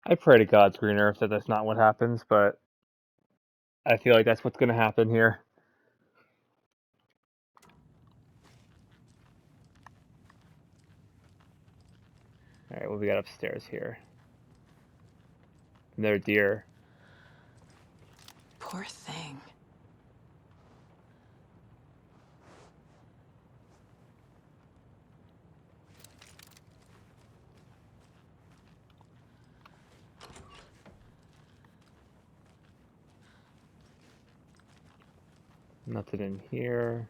I pray to God's green earth that that's not what happens, but I feel like that's what's going to happen here. Alright, what we got upstairs here? Another deer. Poor thing. Nothing in here.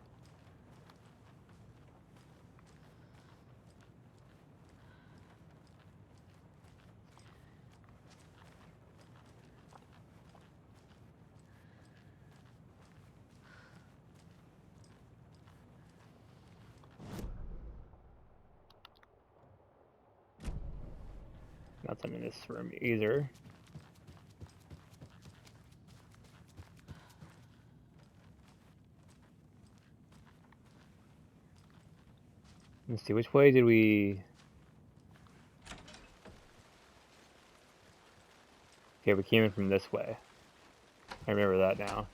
Nothing in this room either. Let's see, which way did we... Okay, we came in from this way. I remember that now.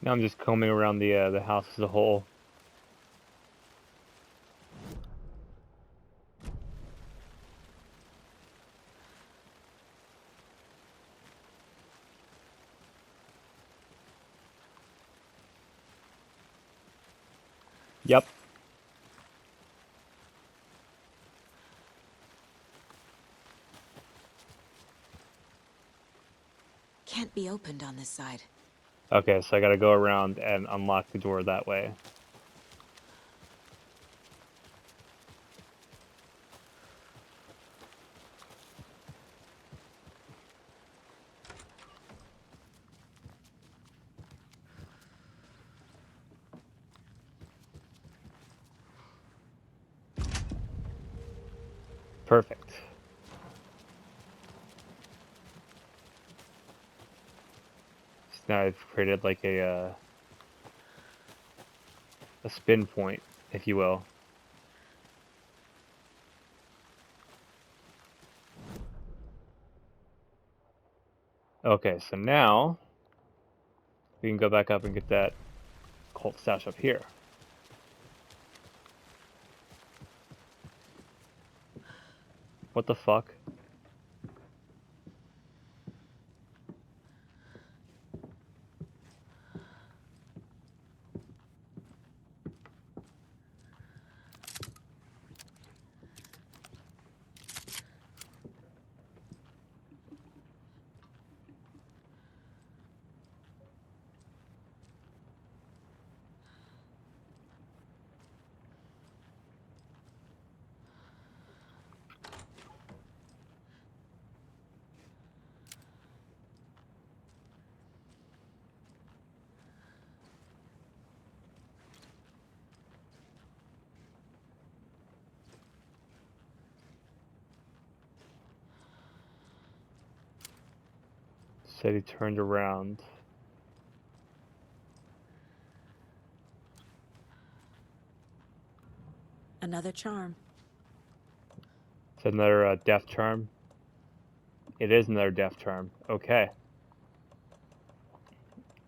Now I'm just combing around the house as a whole. Yep. Can't be opened on this side. Okay, so I gotta go around and unlock the door that way. Perfect. So now I've created like a spin point, if you will. Okay, so now we can go back up and get that cult stash up here. What the fuck? Said he turned around. Another charm. It's another death charm. It is another death charm. Okay.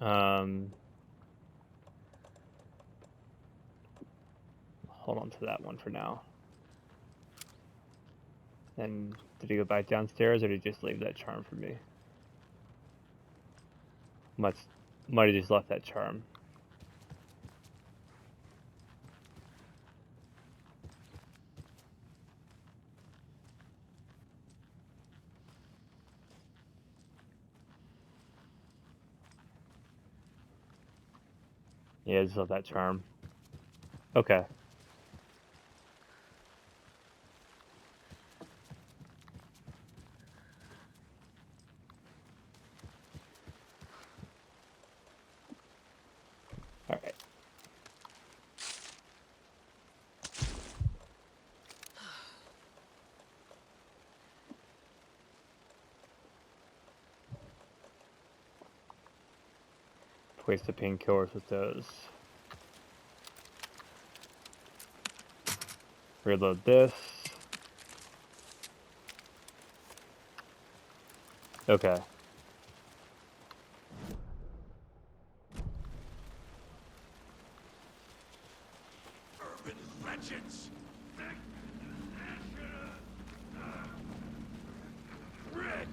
Hold on to that one for now. And did he go back downstairs, or did he just leave that charm for me? Might have just left that charm. Yeah, I just love that charm. Okay. Alright. Place the painkillers with those. Reload this. Okay. Urban legends. Red.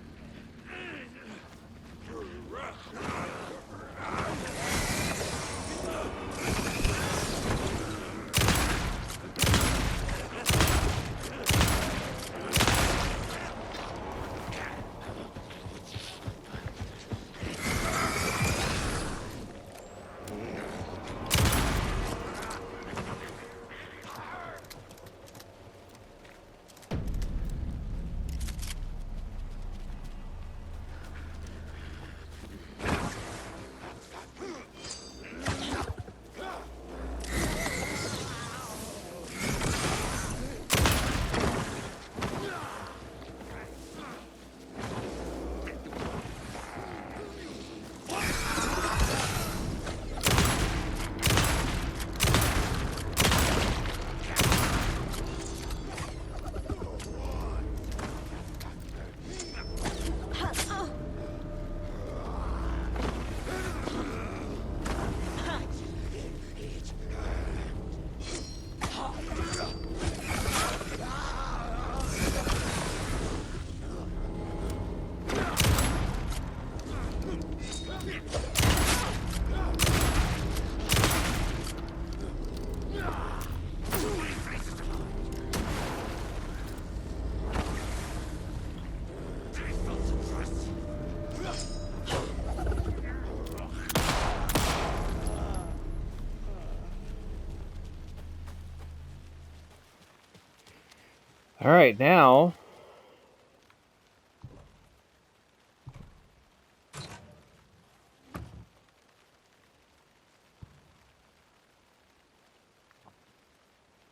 Alright, now...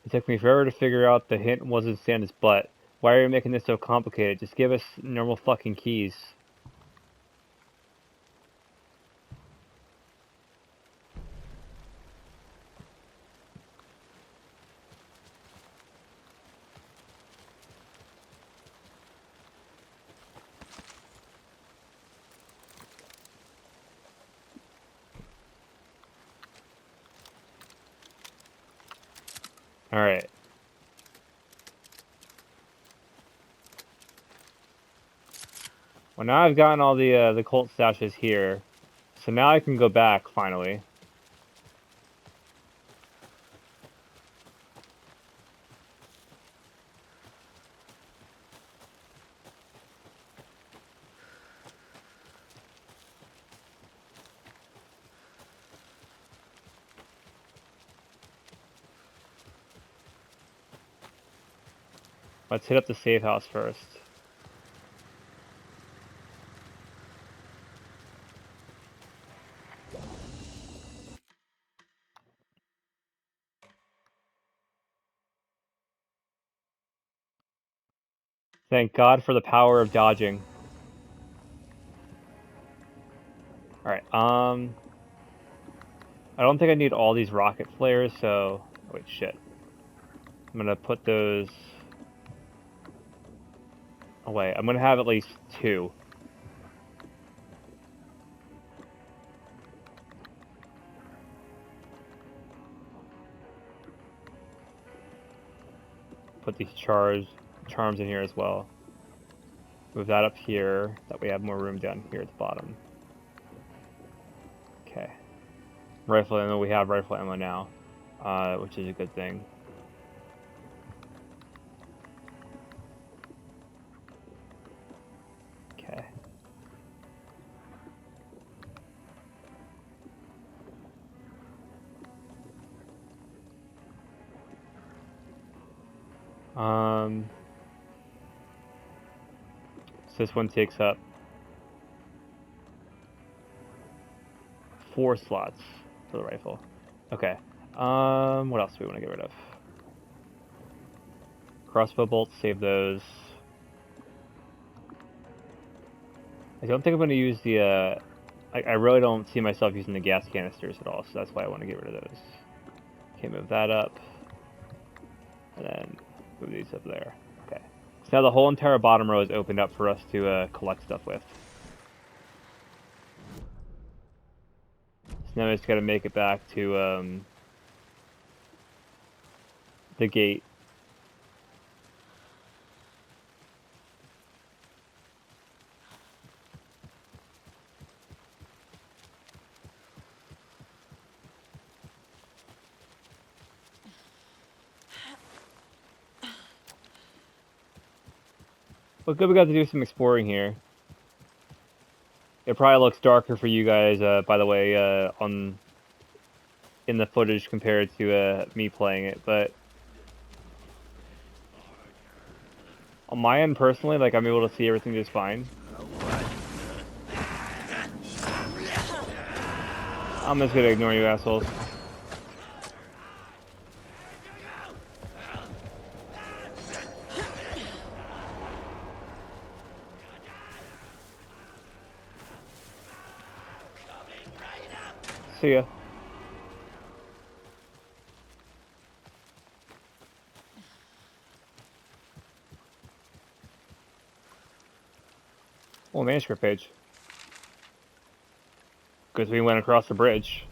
It took me forever to figure out the hint wasn't Santa's butt. Why are you making this so complicated? Just give us normal fucking keys. Alright. Well, now I've gotten all the cult stashes here. So now I can go back, finally. Let's hit up the safe house first. Thank God for the power of dodging. Alright, I don't think I need all these rocket flares, so... Oh, wait, shit. I'm gonna put those... away. I'm gonna have at least 2. Put these charms in here as well. Move that up here, that we have more room down here at the bottom. Okay. Rifle ammo, we have rifle ammo now, which is a good thing. Okay. So this one takes up 4 slots for the rifle. Okay. What else do we want to get rid of? Crossbow bolts, save those. I don't think I'm going to use the, I really don't see myself using the gas canisters at all, so that's why I want to get rid of those. Okay, move that up. And then move these up there. Okay. So now the whole entire bottom row is opened up for us to collect stuff with. So now I just got to make it back to the gate. Well, good, we got to do some exploring here. It probably looks darker for you guys, by the way, in the footage compared to me playing it, but on my end personally, like, I'm able to see everything just fine. I'm just gonna ignore you assholes. See ya. Oh, manuscript page. Because we went across the bridge.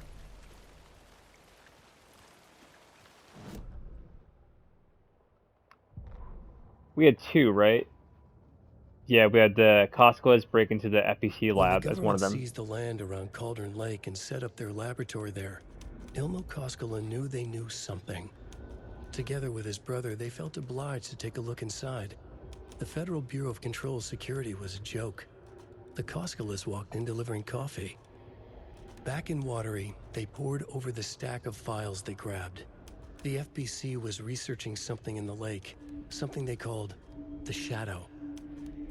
We had 2, right? Yeah, we had the Coscoas break into the FBC lab as one of them. When the government seized the land around Cauldron Lake and set up their laboratory there, Ilmo Koskela knew they knew something. Together with his brother, they felt obliged to take a look inside. The Federal Bureau of Control Security was a joke. The Koskelas walked in delivering coffee. Back in Watery, they pored over the stack of files they grabbed. The FBC was researching something in the lake, something they called the Shadow.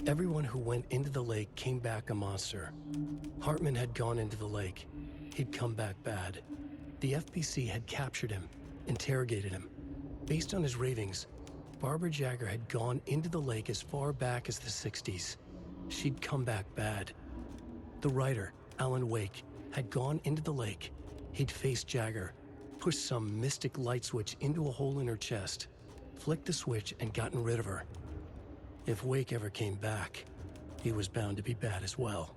Everyone who went into the lake came back a monster. Hartman had gone into the lake. He'd come back bad. The FBC had captured him, interrogated him. Based on his ravings, Barbara Jagger had gone into the lake as far back as the 60s. She'd come back bad. The writer, Alan Wake, had gone into the lake. He'd faced Jagger, pushed some mystic light switch into a hole in her chest, flicked the switch and gotten rid of her. If Wake ever came back, he was bound to be bad as well.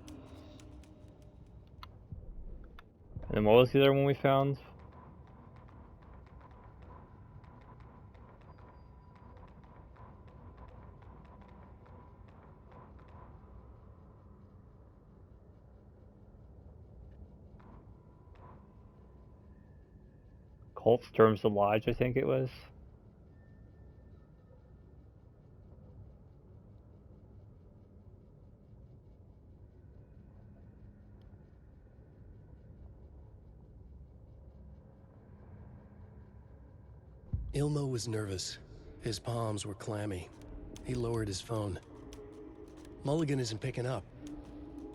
And then what was the other one we found? Cult Storms the Lodge, I think it was. Ilmo was nervous. His palms were clammy. He lowered his phone. Mulligan isn't picking up.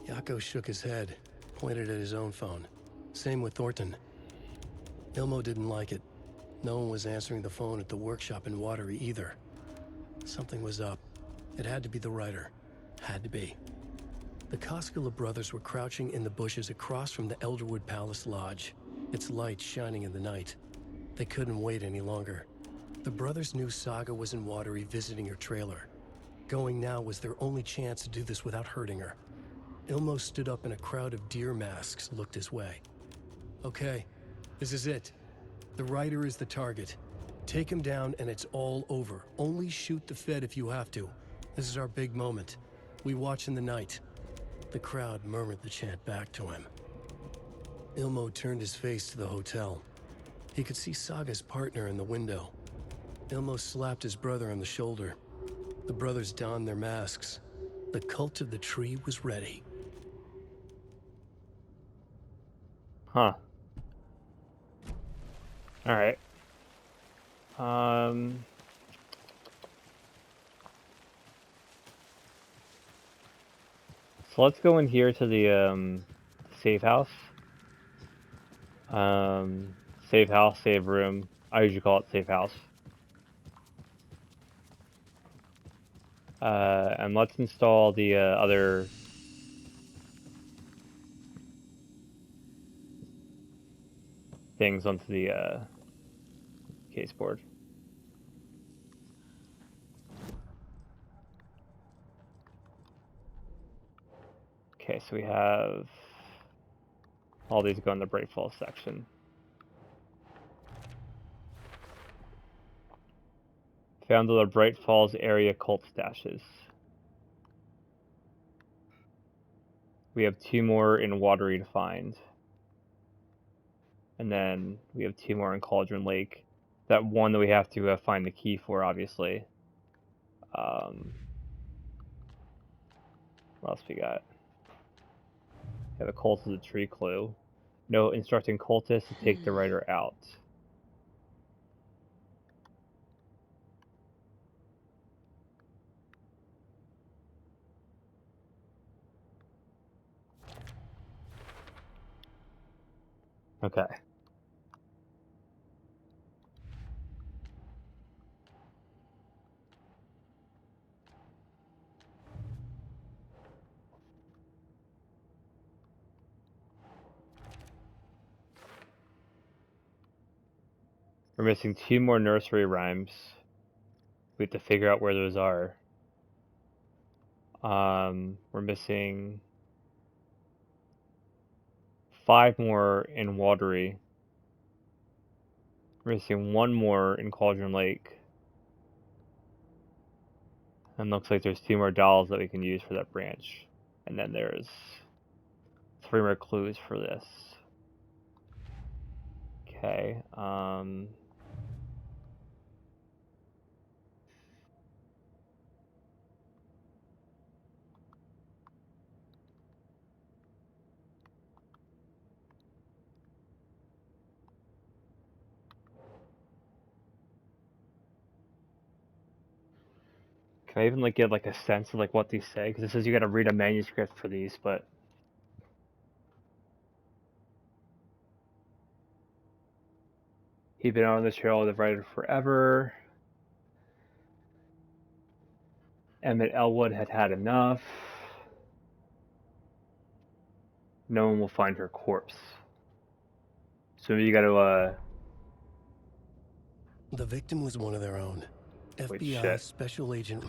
Yako shook his head, pointed at his own phone. Same with Thornton. Ilmo didn't like it. No one was answering the phone at the workshop in Watery either. Something was up. It had to be the writer. Had to be. The Koskela brothers were crouching in the bushes across from the Elderwood Palace Lodge, its light shining in the night. They couldn't wait any longer. The brothers knew Saga was in Watery visiting her trailer. Going now was their only chance to do this without hurting her. Ilmo stood up and a crowd of deer masks looked his way. Okay, this is it. The writer is the target. Take him down and it's all over. Only shoot the Fed if you have to. This is our big moment. We watch in the night. The crowd murmured the chant back to him. Ilmo turned his face to the hotel. He could see Saga's partner in the window. Ilmo slapped his brother on the shoulder. The brothers donned their masks. The cult of the tree was ready. Huh. Alright. So let's go in here to the safe house. Save house, save room. I usually call it safe house. And let's install the other things onto the case board. Okay, so we have all these go in the Bright Falls section. Found the Bright Falls area cult stashes. We have 2 more in Watery to find. And then we have 2 more in Cauldron Lake. That one that we have to find the key for, obviously. What else we got? We have a cult of the tree clue. No, instructing cultists to take the writer out. Okay. We're missing 2 more nursery rhymes. We have to figure out where those are. We're missing 5 more in Watery. We're missing 1 more in Cauldron Lake. And looks like there's 2 more dolls that we can use for that branch. And then there's 3 more clues for this. Okay, can I even like get like a sense of like what these say? Because it says you got to read a manuscript for these, but he'd been on the trail of the writer forever. Emmett Elwood had had enough. No one will find her corpse. So you got to The victim was one of their own. wait, FBI shit. Special Agent...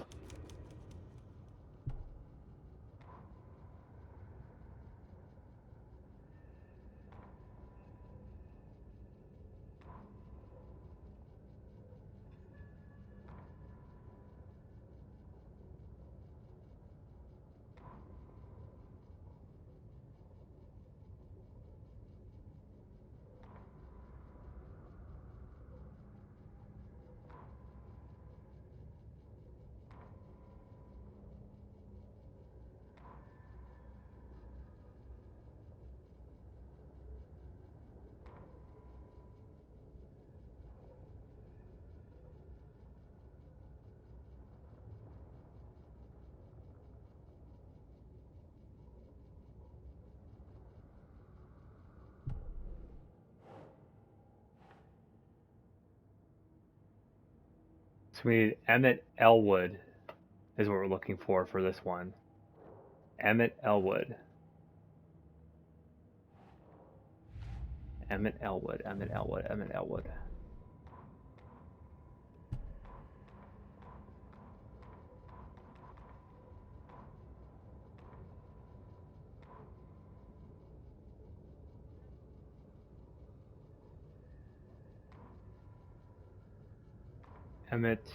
So we need Emmett Elwood is what we're looking for this one. Emmett Elwood. Emmett Elwood, Emmett Elwood, Emmett Elwood. Emmett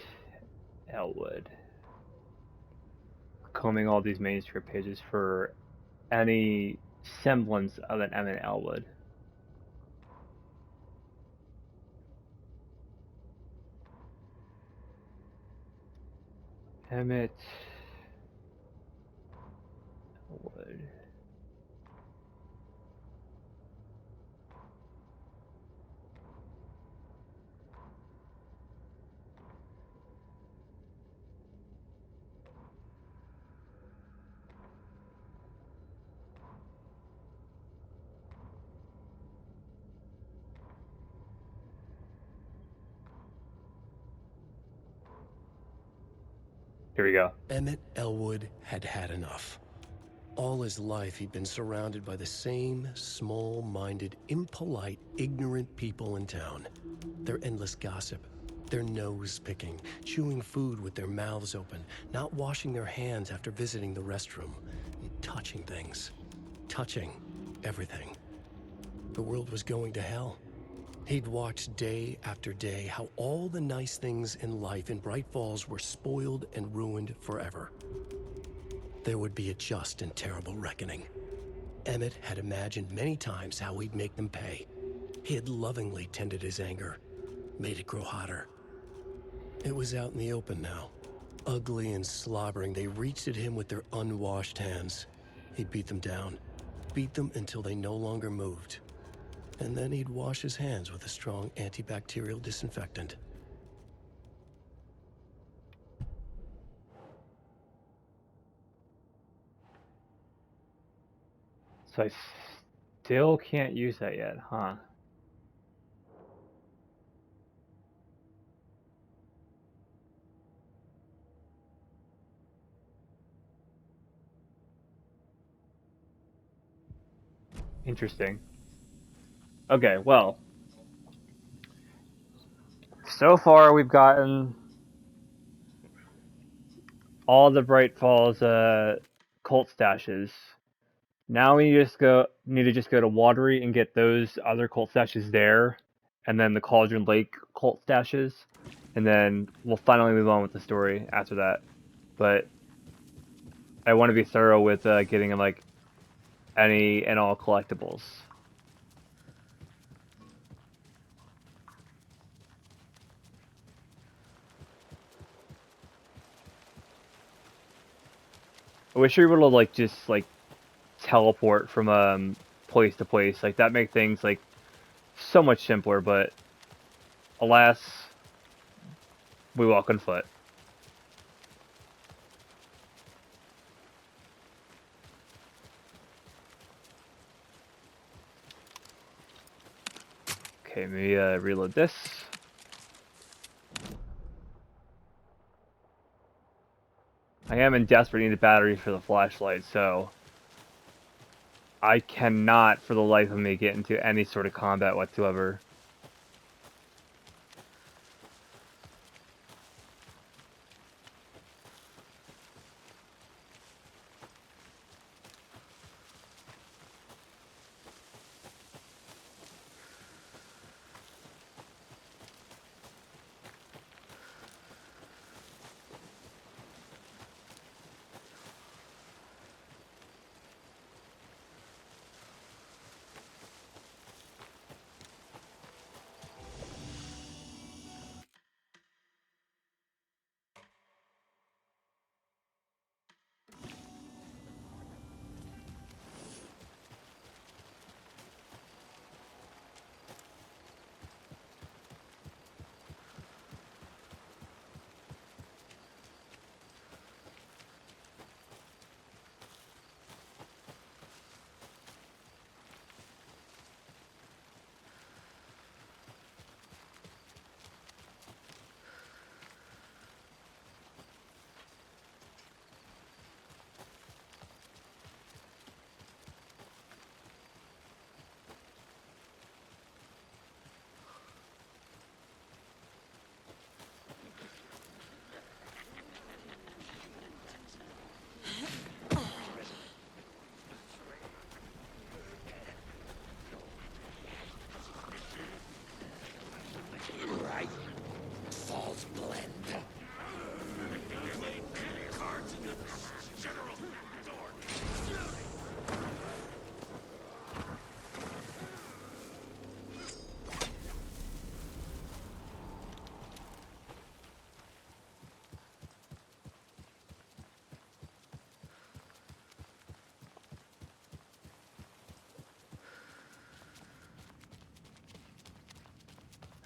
Elwood. Combing all these manuscript pages for any semblance of an Emmett Elwood. Emmett Elwood. Here we go. Emmett Elwood had had enough. All his life, he'd been surrounded by the same small-minded, impolite, ignorant people in town. Their endless gossip, their nose-picking, chewing food with their mouths open, not washing their hands after visiting the restroom, and touching things. Touching everything. The world was going to hell. He'd watched day after day how all the nice things in life in Bright Falls were spoiled and ruined forever. There would be a just and terrible reckoning. Emmett had imagined many times how he'd make them pay. He had lovingly tended his anger, made it grow hotter. It was out in the open now. Ugly and slobbering, they reached at him with their unwashed hands. He'd beat them down, beat them until they no longer moved. And then he'd wash his hands with a strong antibacterial disinfectant. So I still can't use that yet, huh? Interesting. Okay, well. So far we've gotten all the Bright Falls cult stashes. Now we need to just go to Watery and get those other cult stashes there, and then the Cauldron Lake cult stashes, and then we'll finally move on with the story after that. But I want to be thorough with getting like any and all collectibles. I wish we were able to like just like teleport from place to place. Like that make things like so much simpler, but alas, we walk on foot. Okay, let me reload this. I am in desperate need of batteries for the flashlight, so I cannot for the life of me get into any sort of combat whatsoever. Right. Falls blend. Cards in the general door.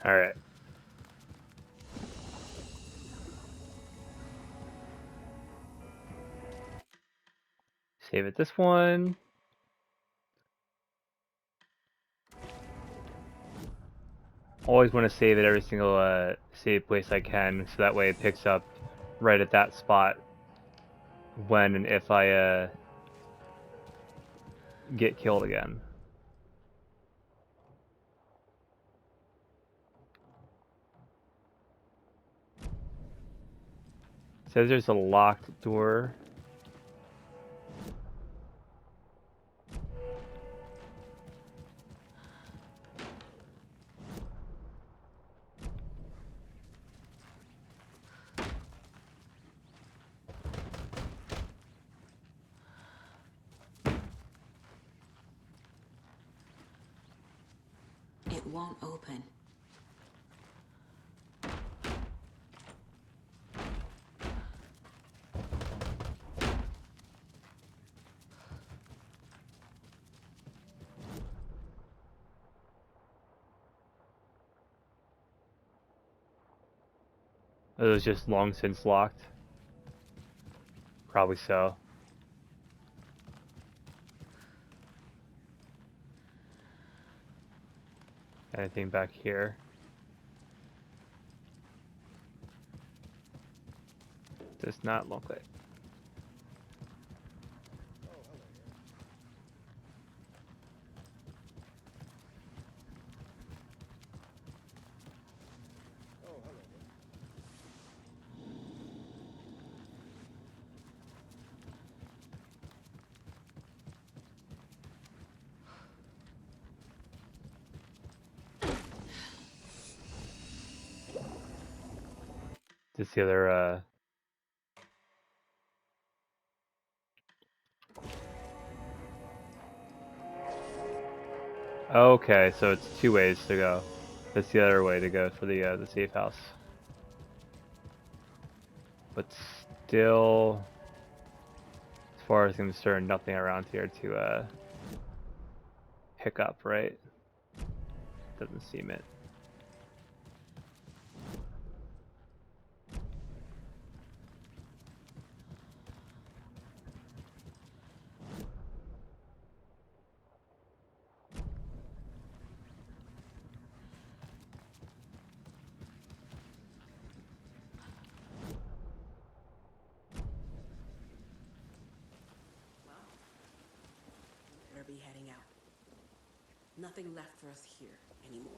Alright. Save it this one. Always want to save at every single save place I can, so that way it picks up right at that spot when and if I get killed again. Says there's a locked door. It won't open. It was just long since locked. Probably so. Anything back here? Does not look like. Just the other okay, so it's two ways to go. That's the other way to go for the safe house. But still, as far as I'm concerned, nothing around here to pick up, right? Doesn't seem it. Better be heading out. Nothing left for us here anymore.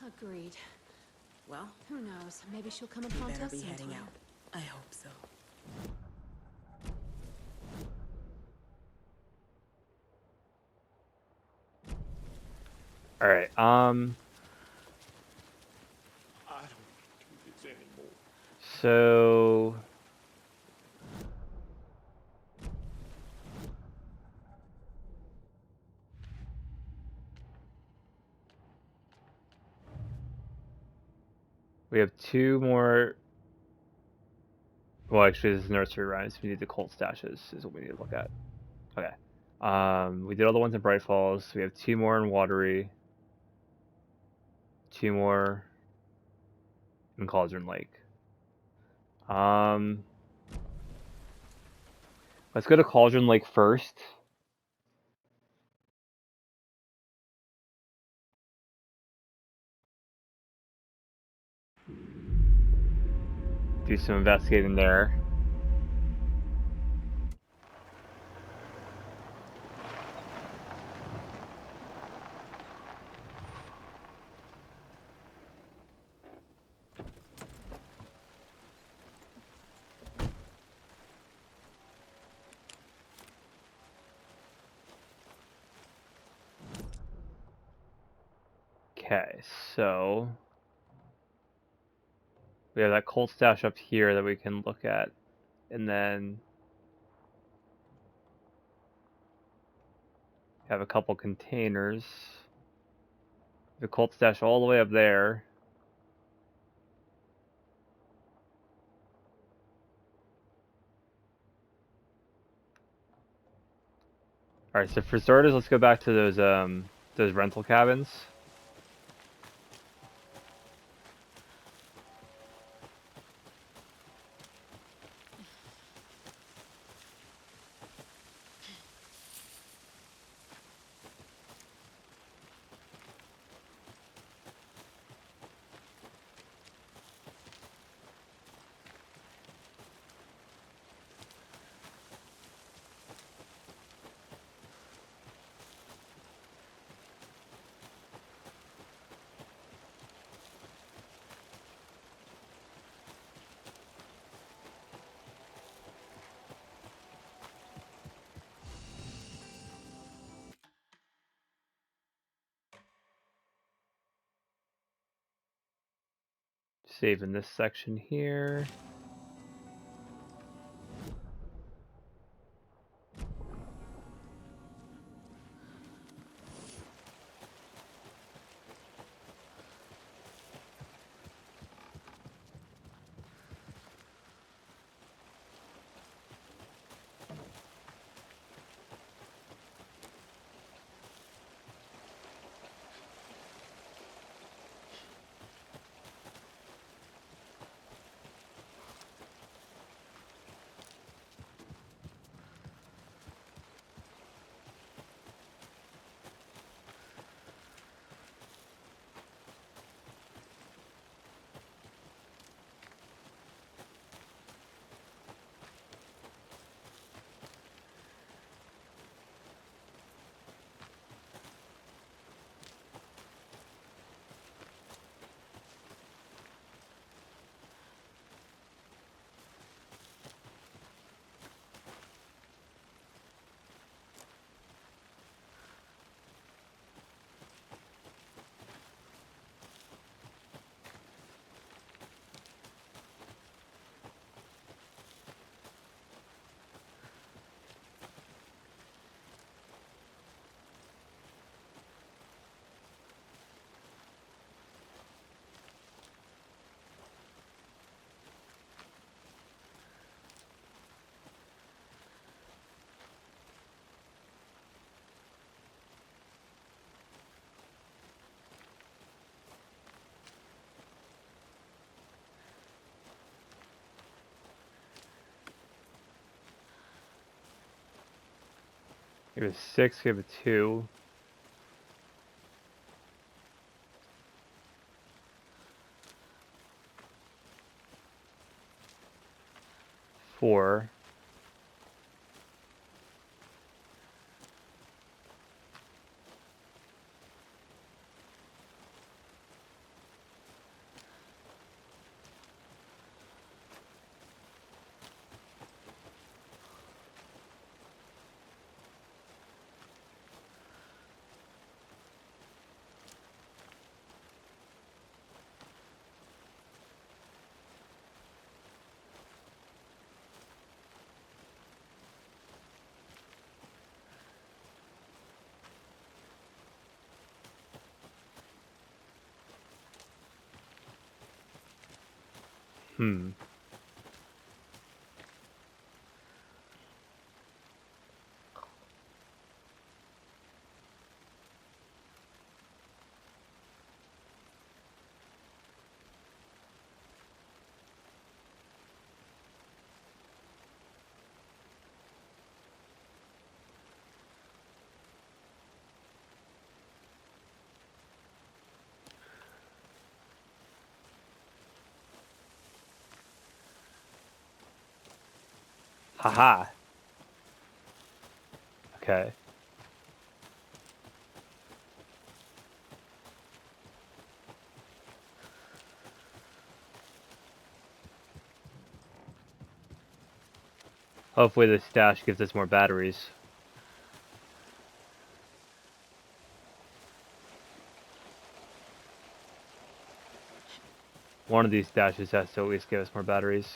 Agreed. Well, Who knows? Maybe she'll come and we haunt better us be sometime. heading out. I hope so. All right. I don't do this anymore. So we have two more. Well, actually, this is nursery rhymes. We need the cult stashes, is what we need to look at. Okay. We did all the ones in Bright Falls. We have two more in Watery. Two more in Cauldron Lake. Let's go to Cauldron Lake first. Do some investigating there. Okay, so we have that cult stash up here that we can look at, and then have a couple containers. The cult stash all the way up there. All right, so for starters, let's go back to those rental cabins. Save in this section here. Give it 6, give it 2. Four. Hmm. Haha. Okay. Hopefully the stash gives us more batteries. One of these stashes has to at least give us more batteries.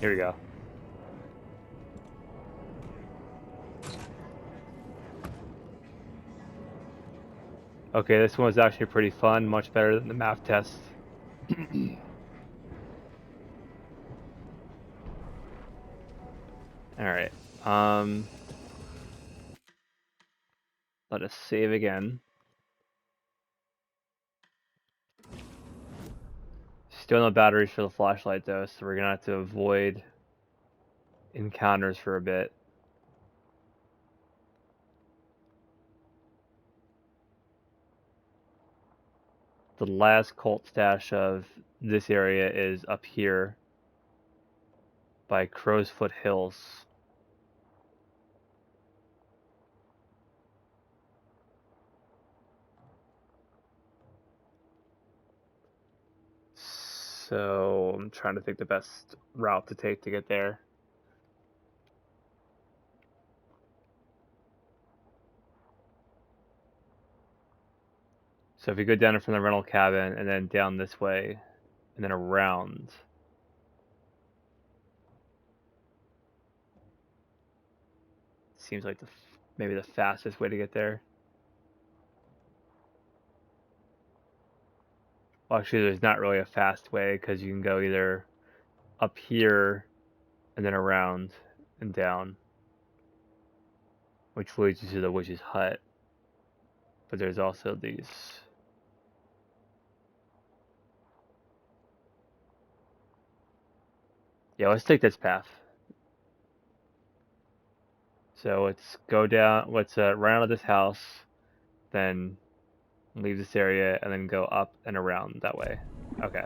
Here we go. Okay, this one was actually pretty fun, much better than the math test. Alright. Let us save again. Still no batteries for the flashlight though, so we're gonna have to avoid encounters for a bit. The last cult stash of this area is up here by Crowsfoot Hills. So I'm trying to think the best route to take to get there. So if you go down from the rental cabin and then down this way and then around. Seems like maybe the fastest way to get there. Well, actually, there's not really a fast way because you can go either up here and then around and down, which leads you to the witch's hut. But there's also these. Yeah, let's take this path. So let's go down, let's run out of this house, then leave this area, and then go up and around that way. Okay.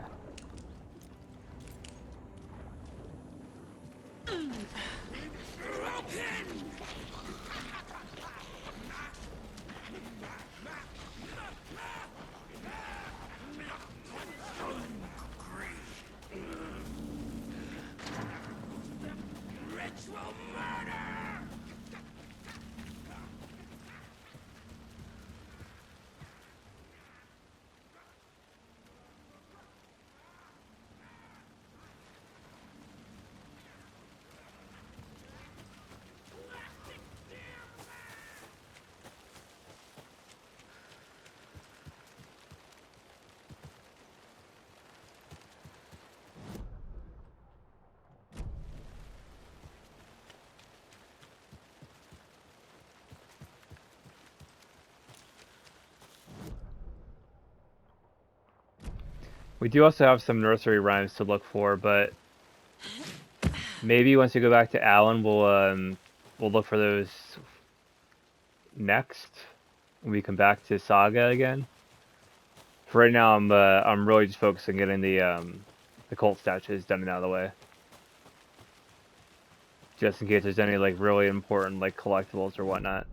We do also have some nursery rhymes to look for, but maybe once we go back to Alan, we'll look for those next when we come back to Saga again. For right now, I'm really just focused on getting the cult statues done and out of the way, just in case there's any like really important like collectibles or whatnot.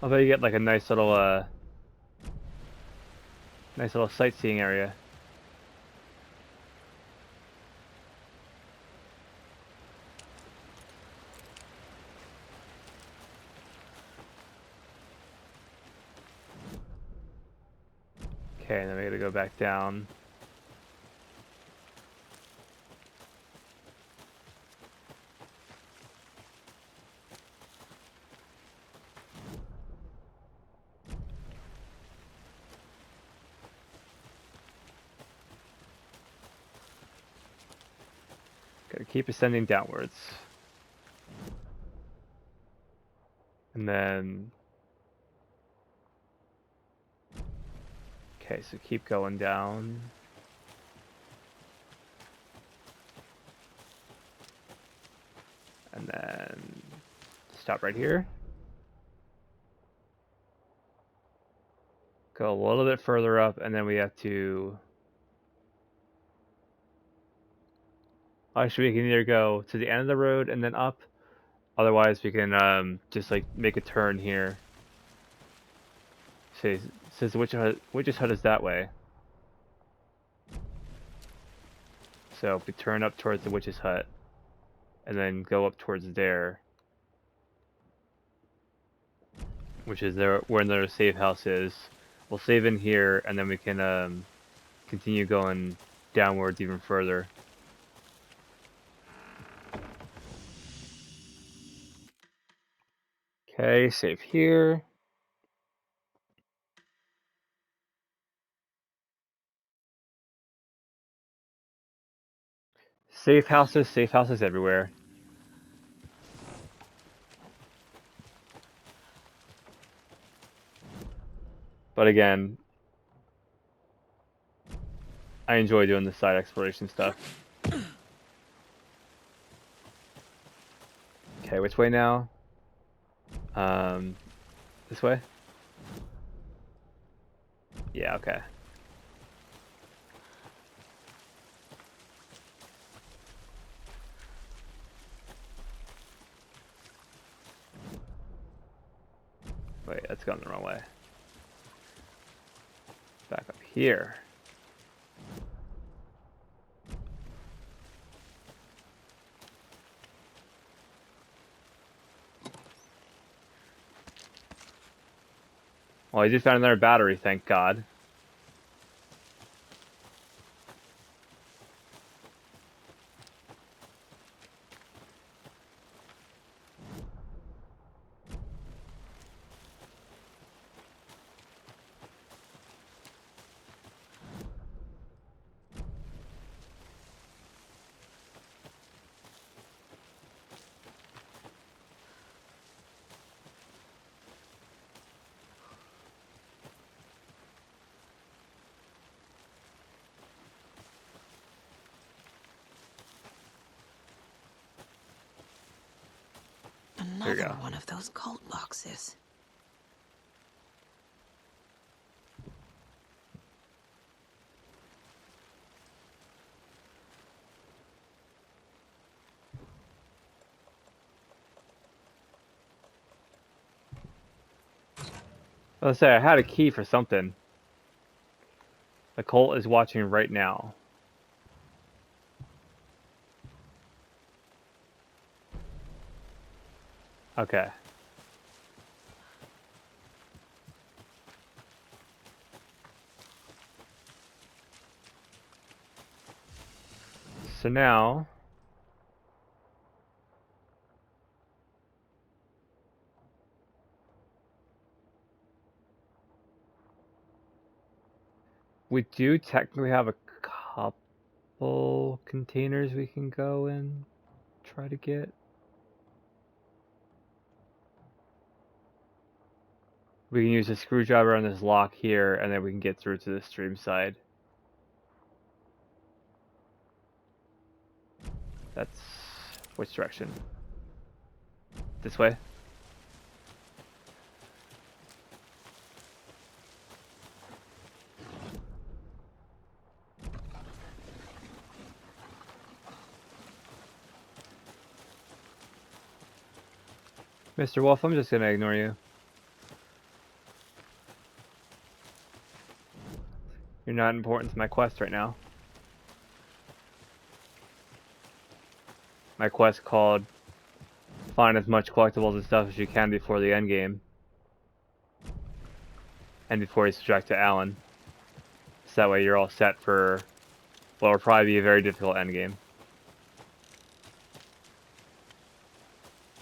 Although you get like a nice little sightseeing area. Okay, and then we gotta go back down. Gotta keep ascending downwards. And then... Okay, so keep going down. And then stop right here. Go a little bit further up, and then we have to... Actually, we can either go to the end of the road and then up. Otherwise, we can just like make a turn here. See, it says the witch's hut is that way. So if we turn up towards the witch's hut. and then go up towards there, which is there where their safe house is. We'll save in here, and then we can continue going downwards even further. Okay, save here. Safe houses everywhere. But again, I enjoy doing the side exploration stuff. Okay, which way now? This way? Yeah, okay. Wait, that's going the wrong way. Back up here. Well, I just found another battery, thank God. There you Another go. one of those cult boxes. Let's say I had a key for something. The cult is watching right now. Okay. So now we do technically have a couple containers we can go and try to get. We can use a screwdriver on this lock here, and then we can get through to the stream side. That's which direction? This way? Mr. Wolf, I'm just gonna ignore you. You're not important to my quest right now. My quest called find as much collectibles and stuff as you can before the end game. And before you subtract to Alan. So that way you're all set for what will probably be a very difficult end game.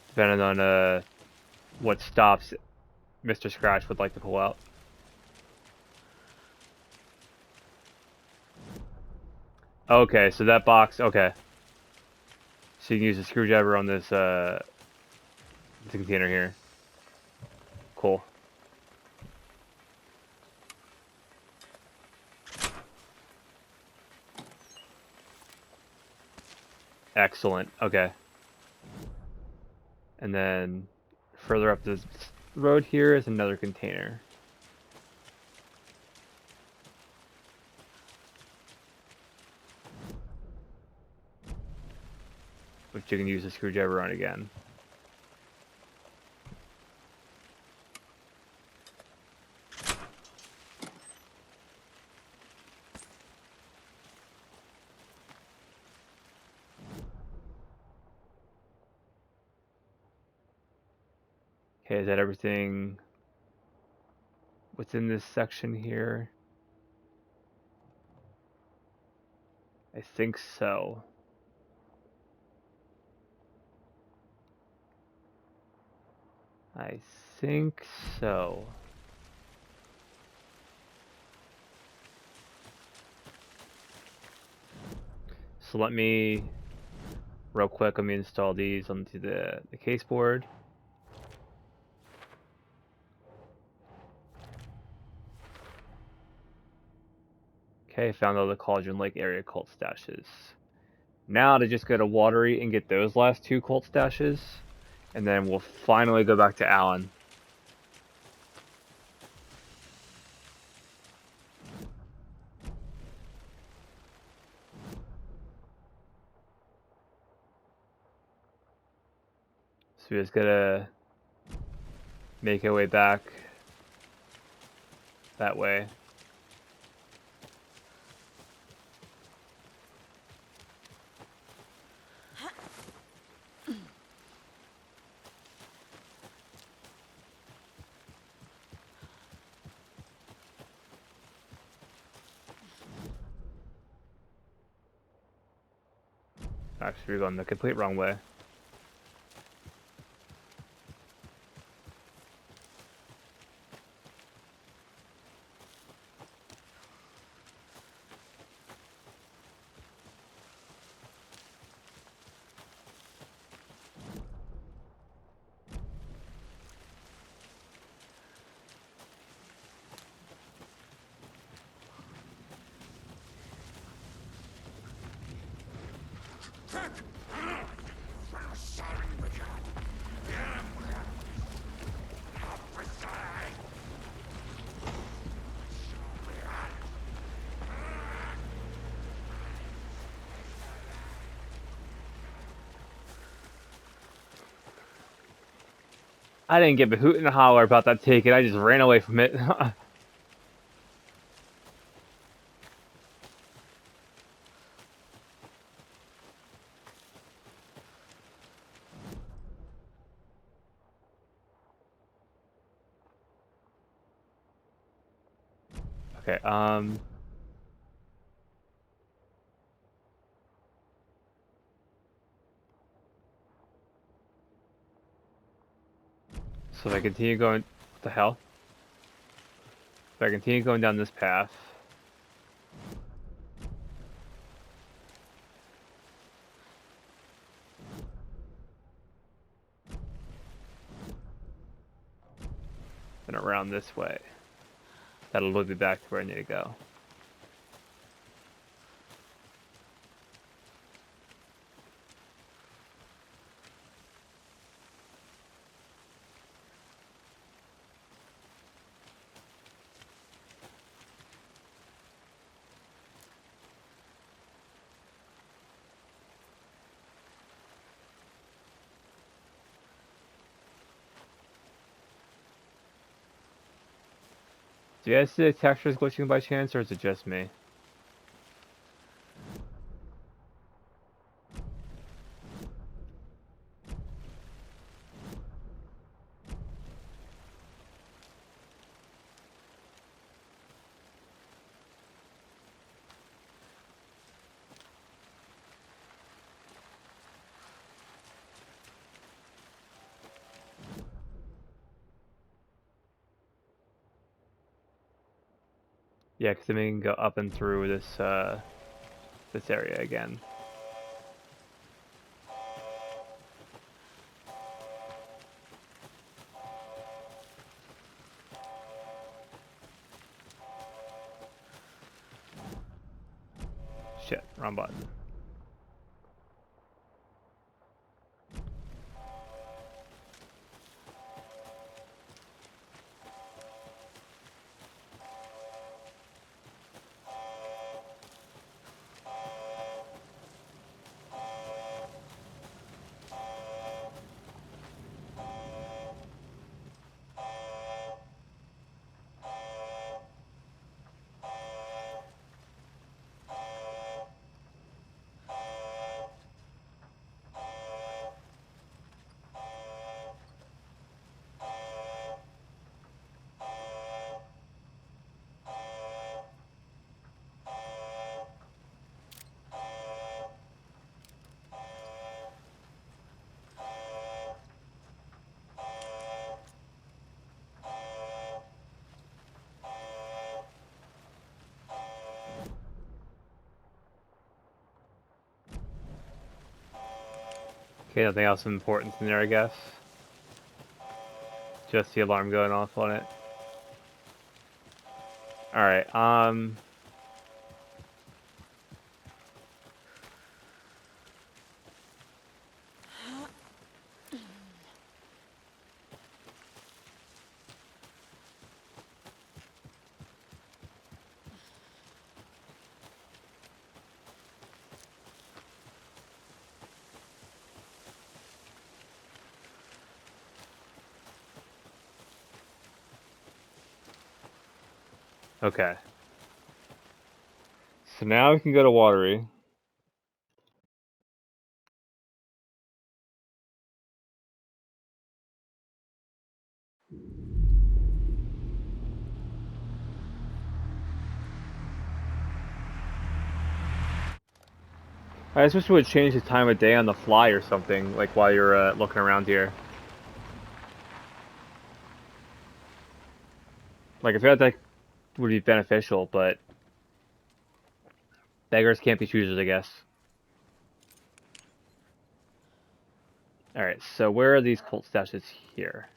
Depending on what stops Mr. Scratch would like to pull out. Okay, so that box, okay. So you can use a screwdriver on this container here. Cool. Excellent, okay. And then further up this road here is another container. Which you can use a screwdriver on again. Okay, is that everything within this section here? I think so. I think so. So let me, real quick, let me install these onto the case board. Okay, found all the Cauldron Lake area cult stashes. Now to just go to Watery and get those last 2 cult stashes, and then we'll finally go back to Allen. So we just gotta make our way back that way. Actually, we're going the complete wrong way. I didn't give a hoot and a holler about that ticket, I just ran away from it. Okay, so if I continue going, what the hell? If I continue going down this path, then around this way, that'll lead me back to where I need to go. Do you guys see the textures glitching by chance, or is it just me? Yeah, because then we can go up and through this, this area again. Shit, wrong button. Okay, nothing else of importance in there, I guess. Just the alarm going off on it. Alright, okay. So now we can go to Watery. I just wish it would change the time of day on the fly or something, like while you're looking around here. Like, I feel like that would be beneficial, but beggars can't be choosers, I guess. Alright, so where are these cult stashes here?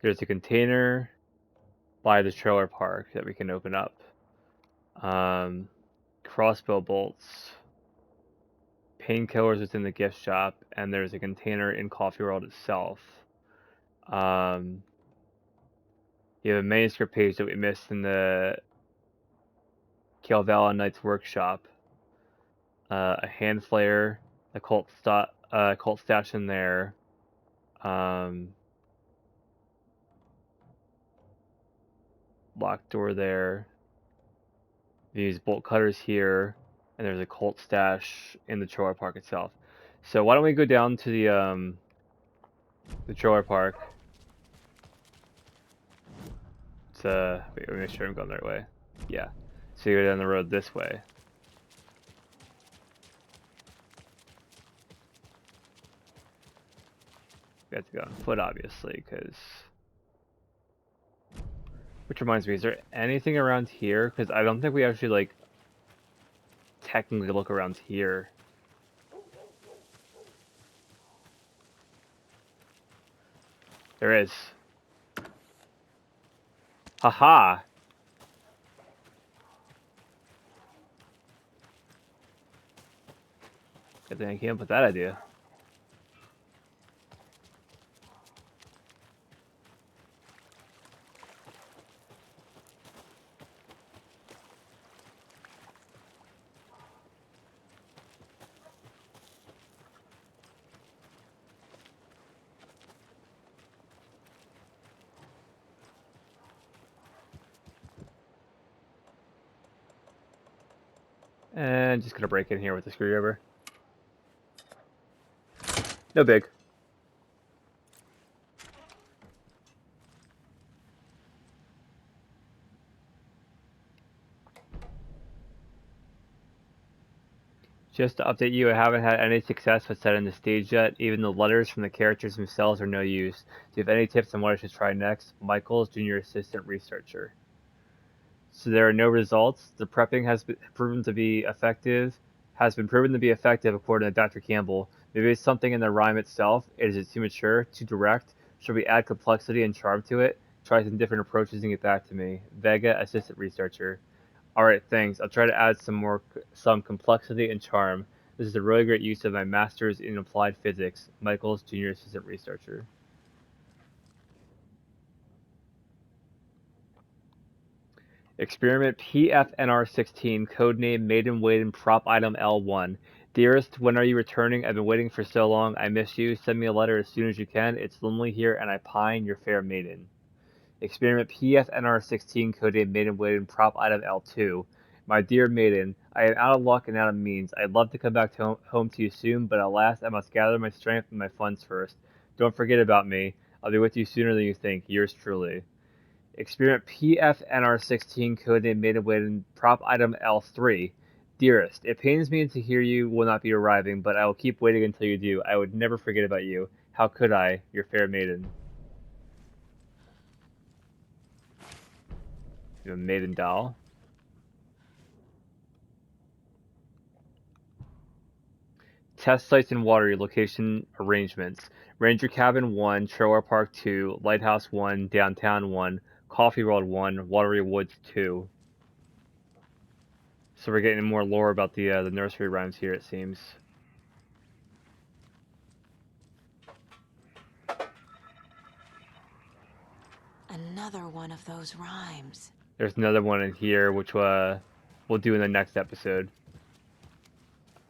There's a container by the trailer park that we can open up. Crossbow bolts, painkillers within the gift shop, and there's a container in Coffee World itself. You have a manuscript page that we missed in the Kalevala Knight's workshop. A hand flare, a cult stash in there. Locked door there. These bolt cutters here, and there's a cult stash in the trailer park itself. So why don't we go down to the trailer park? Wait, let me make sure I'm going the right way. Yeah. So you go down the road this way. We have to go on foot, obviously, because... Which reminds me, is there anything around here? Because I don't think we actually, like, technically look around here. There is. Haha! Good thing I came up with that idea. And just gonna break in here with the screwdriver. No big. Just to update you, I haven't had any success with setting the stage yet. Even the letters from the characters themselves are no use. Do you have any tips on what I should try next? Michaels, Junior Assistant Researcher. So there are no results. The prepping has been proven to be effective. According to Dr. Campbell. Maybe it's something in the rhyme itself. Is it too mature, too direct? Should we add complexity and charm to it? Try some different approaches and get back to me. Vega, Assistant Researcher. Alright, thanks. I'll try to add some complexity and charm. This is a really great use of my master's in applied physics. Michaels, Junior Assistant Researcher. Experiment PFNR16, codename Maiden Waiting, prop item L1. Dearest, when are you returning? I've been waiting for so long. I miss you. Send me a letter as soon as you can. It's lonely here and I pine, your fair maiden. Experiment PFNR16, codename Maiden Waiting, prop item L2. My dear maiden, I am out of luck and out of means. I'd love to come back home to you soon, but alas, I must gather my strength and my funds first. Don't forget about me. I'll be with you sooner than you think. Yours truly. Experiment PFNR16, codename Maiden Waiting, prop item L3. Dearest, it pains me to hear you will not be arriving, but I will keep waiting until you do. I would never forget about you. How could I, your fair maiden? You have a maiden doll. Test sites and water location arrangements. Ranger Cabin 1, Trailer Park 2, Lighthouse 1, Downtown 1, Coffee World 1, Watery Woods 2. So we're getting more lore about the nursery rhymes here, it seems. Another one of those rhymes. There's another one in here, which we'll do in the next episode.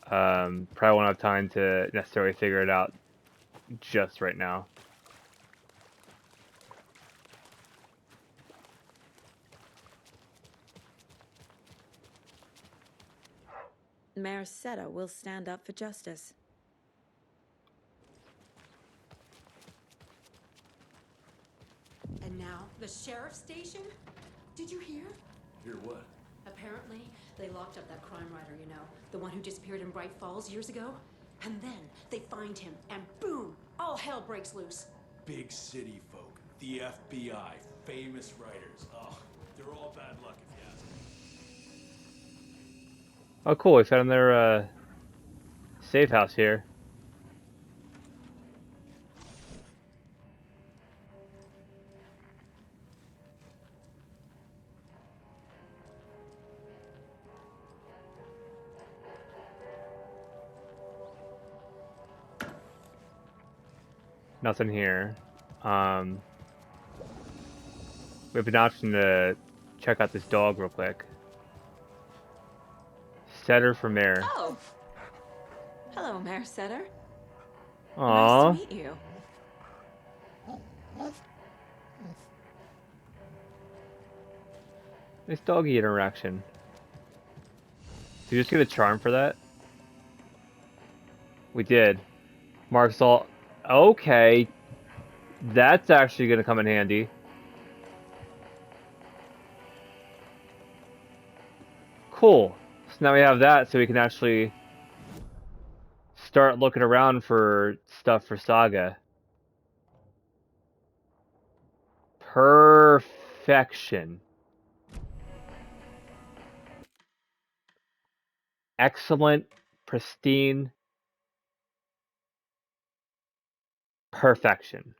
Probably won't have time to necessarily figure it out just right now. Mayor Seta will stand up for justice. And now, the sheriff's station? Did you hear? Hear what? Apparently, they locked up that crime writer, you know, the one who disappeared in Bright Falls years ago. And then they find him, and boom, all hell breaks loose. Big city folk, the FBI, famous writers. Oh, they're all bad luck if you ask me. Oh, cool! We found their safe house here. Nothing here. We have an option to check out this dog real quick. Setter for mayor. Oh! Hello, Mayor Setter. Aww. Nice to meet you. Nice doggy interaction. Did you just get a charm for that? We did. Mark's all... Okay. That's actually going to come in handy. Cool. So now we have that, so we can actually start looking around for stuff for Saga. Perfection. Excellent, pristine, perfection.